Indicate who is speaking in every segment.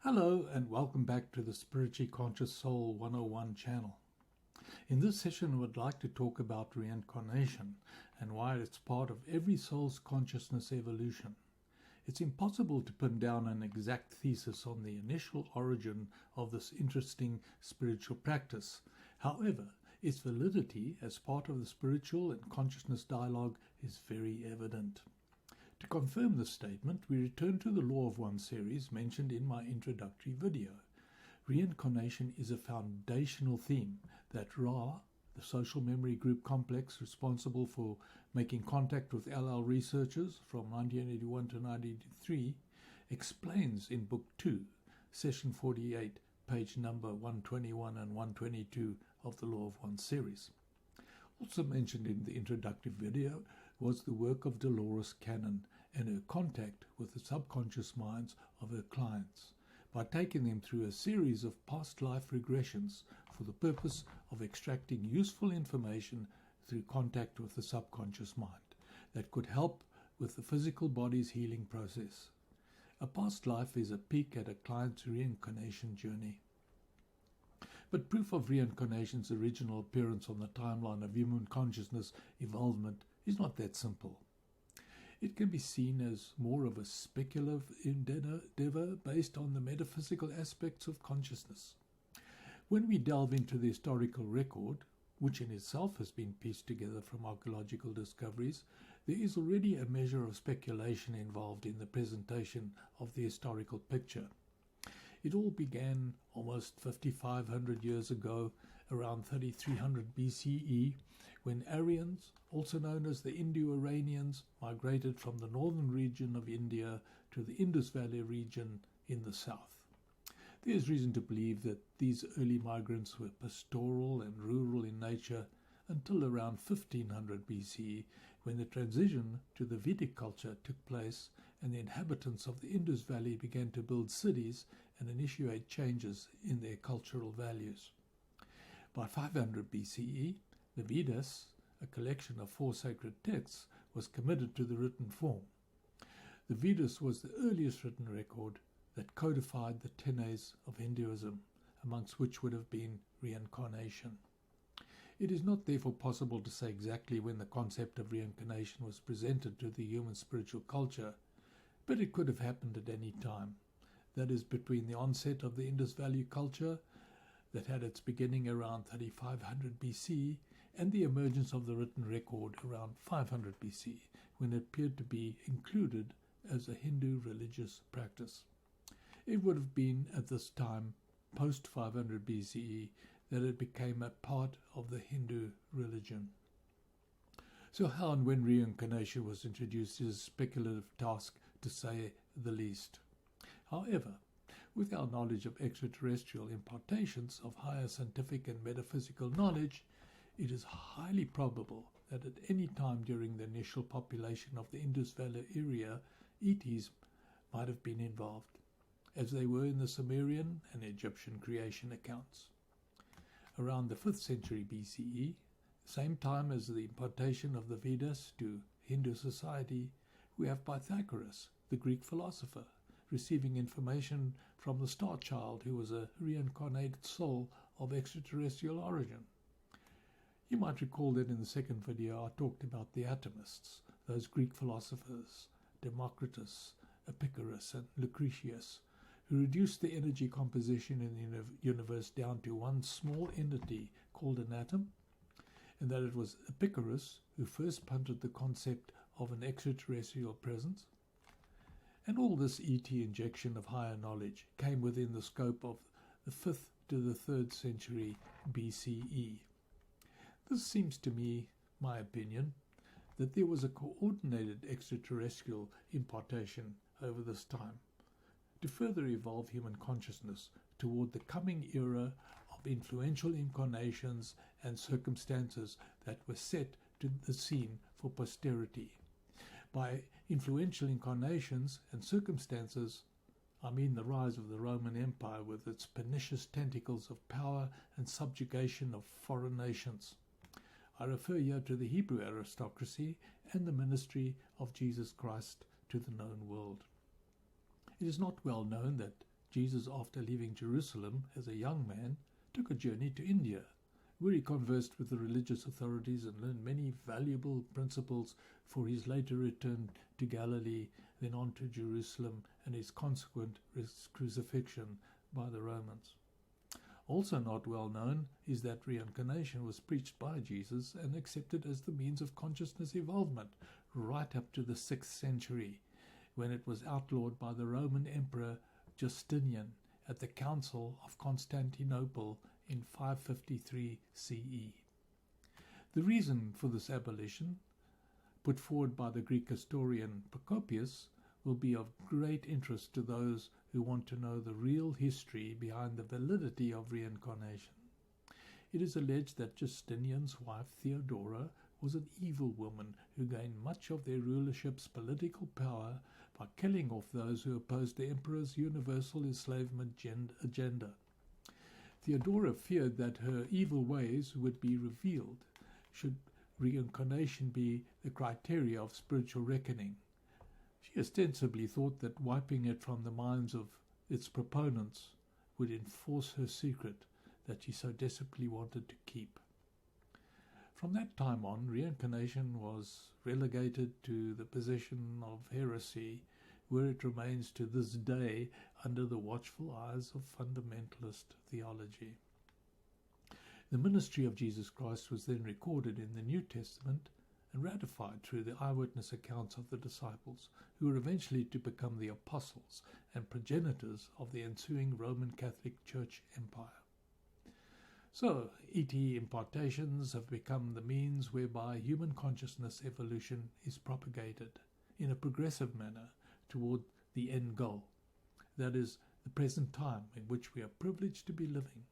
Speaker 1: Hello and welcome back to the Spiritually Conscious Soul 101 channel. In this session I would like to talk about reincarnation and why it's part of every soul's consciousness evolution. It's impossible to pin down an exact thesis on the initial origin of this interesting spiritual practice. However, its validity as part of the spiritual and consciousness dialogue is very evident. To confirm this statement, we return to the Law of One series mentioned in my introductory video. Reincarnation is a foundational theme that Ra, the social memory group complex responsible for making contact with LL researchers from 1981 to 1983, explains in Book 2, Session 48, page number 121 and 122 of the Law of One series. Also mentioned in the introductory video was the work of Dolores Cannon and her contact with the subconscious minds of her clients by taking them through a series of past life regressions for the purpose of extracting useful information through contact with the subconscious mind that could help with the physical body's healing process. A past life is a peek at a client's reincarnation journey. But proof of reincarnation's original appearance on the timeline of human consciousness evolvement is not that simple. It can be seen as more of a speculative endeavor based on the metaphysical aspects of consciousness. When we delve into the historical record, which in itself has been pieced together from archaeological discoveries, there is already a measure of speculation involved in the presentation of the historical picture. It all began almost 5,500 years ago, around 3300 BCE, when Aryans, also known as the Indo-Iranians, migrated from the northern region of India to the Indus Valley region in the south. There is reason to believe that these early migrants were pastoral and rural in nature until around 1500 BCE, when the transition to the Vedic culture took place and the inhabitants of the Indus Valley began to build cities and initiate changes in their cultural values. By 500 BCE, the Vedas, a collection of 4 sacred texts, was committed to the written form. The Vedas was the earliest written record that codified the tenets of Hinduism, amongst which would have been reincarnation. It is not therefore possible to say exactly when the concept of reincarnation was presented to the human spiritual culture, but it could have happened at any time. That is, between the onset of the Indus Valley culture that had its beginning around 3500 BC and the emergence of the written record around 500 BC, when it appeared to be included as a Hindu religious practice. It would have been at this time, post 500 BCE, that it became a part of the Hindu religion. So how and when reincarnation was introduced is a speculative task, to say the least. However, with our knowledge of extraterrestrial impartations of higher scientific and metaphysical knowledge, it is highly probable that at any time during the initial population of the Indus Valley area, ETs might have been involved, as they were in the Sumerian and Egyptian creation accounts. Around the 5th century BCE, the same time as the impartation of the Vedas to Hindu society, we have Pythagoras, the Greek philosopher, receiving information from the star child who was a reincarnated soul of extraterrestrial origin. You might recall that in the second video I talked about the atomists, those Greek philosophers, Democritus, Epicurus and Lucretius, who reduced the energy composition in the universe down to one small entity called an atom, and that it was Epicurus who first punted the concept of an extraterrestrial presence. And all this ET injection of higher knowledge came within the scope of the 5th to the 3rd century BCE. This seems to me, my opinion, that there was a coordinated extraterrestrial impartation over this time to further evolve human consciousness toward the coming era of influential incarnations and circumstances that were set to the scene for posterity. By influential incarnations and circumstances, I mean the rise of the Roman Empire with its pernicious tentacles of power and subjugation of foreign nations. I refer here to the Hebrew aristocracy and the ministry of Jesus Christ to the known world. It is not well known that Jesus, after leaving Jerusalem as a young man, took a journey to India, where he conversed with the religious authorities and learned many valuable principles for his later return to Galilee, then on to Jerusalem and his consequent crucifixion by the Romans. Also not well known is that reincarnation was preached by Jesus and accepted as the means of consciousness evolvement right up to the 6th century, when it was outlawed by the Roman Emperor Justinian at the Council of Constantinople in 553 CE. The reason for this abolition, put forward by the Greek historian Procopius, will be of great interest to those who want to know the real history behind the validity of reincarnation. It is alleged that Justinian's wife Theodora was an evil woman who gained much of their rulership's political power by killing off those who opposed the emperor's universal enslavement agenda. Theodora feared that her evil ways would be revealed should reincarnation be the criteria of spiritual reckoning. She ostensibly thought that wiping it from the minds of its proponents would enforce her secret that she so desperately wanted to keep. From that time on, reincarnation was relegated to the position of heresy, where it remains to this day under the watchful eyes of fundamentalist theology. The ministry of Jesus Christ was then recorded in the New Testament and ratified through the eyewitness accounts of the disciples, who were eventually to become the apostles and progenitors of the ensuing Roman Catholic Church empire. So, ET impartations have become the means whereby human consciousness evolution is propagated in a progressive manner toward the end goal, that is, the present time in which we are privileged to be living,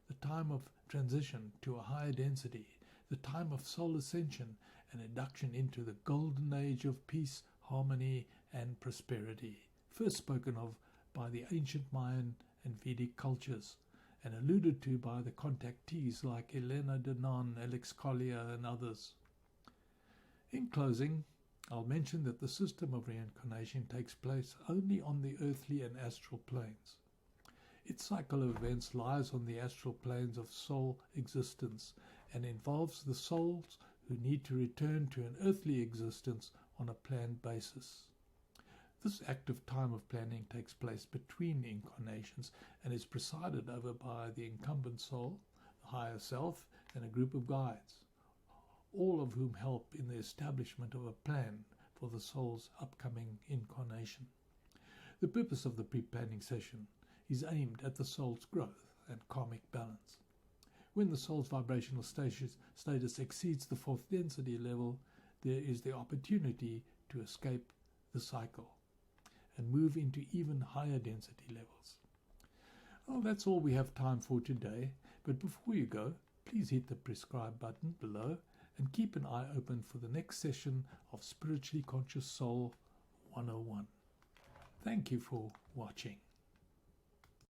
Speaker 1: the time of transition to a higher density, the time of soul ascension and induction into the golden age of peace, harmony and prosperity, first spoken of by the ancient Mayan and Vedic cultures, and alluded to by the contactees like Elena Denon, Alex Collier and others. In closing, I'll mention that the system of reincarnation takes place only on the earthly and astral planes. Its cycle of events lies on the astral planes of soul existence and involves the souls who need to return to an earthly existence on a planned basis. This active time of planning takes place between incarnations and is presided over by the incumbent soul, the higher self, and a group of guides, all of whom help in the establishment of a plan for the soul's upcoming incarnation. The purpose of the pre-planning session is aimed at the soul's growth and karmic balance. When the soul's vibrational status exceeds the 4th density level, there is the opportunity to escape the cycle and move into even higher density levels. Well, that's all we have time for today, but before you go, please hit the prescribe button below and keep an eye open for the next session of Spiritually Conscious Soul 101. Thank you for watching.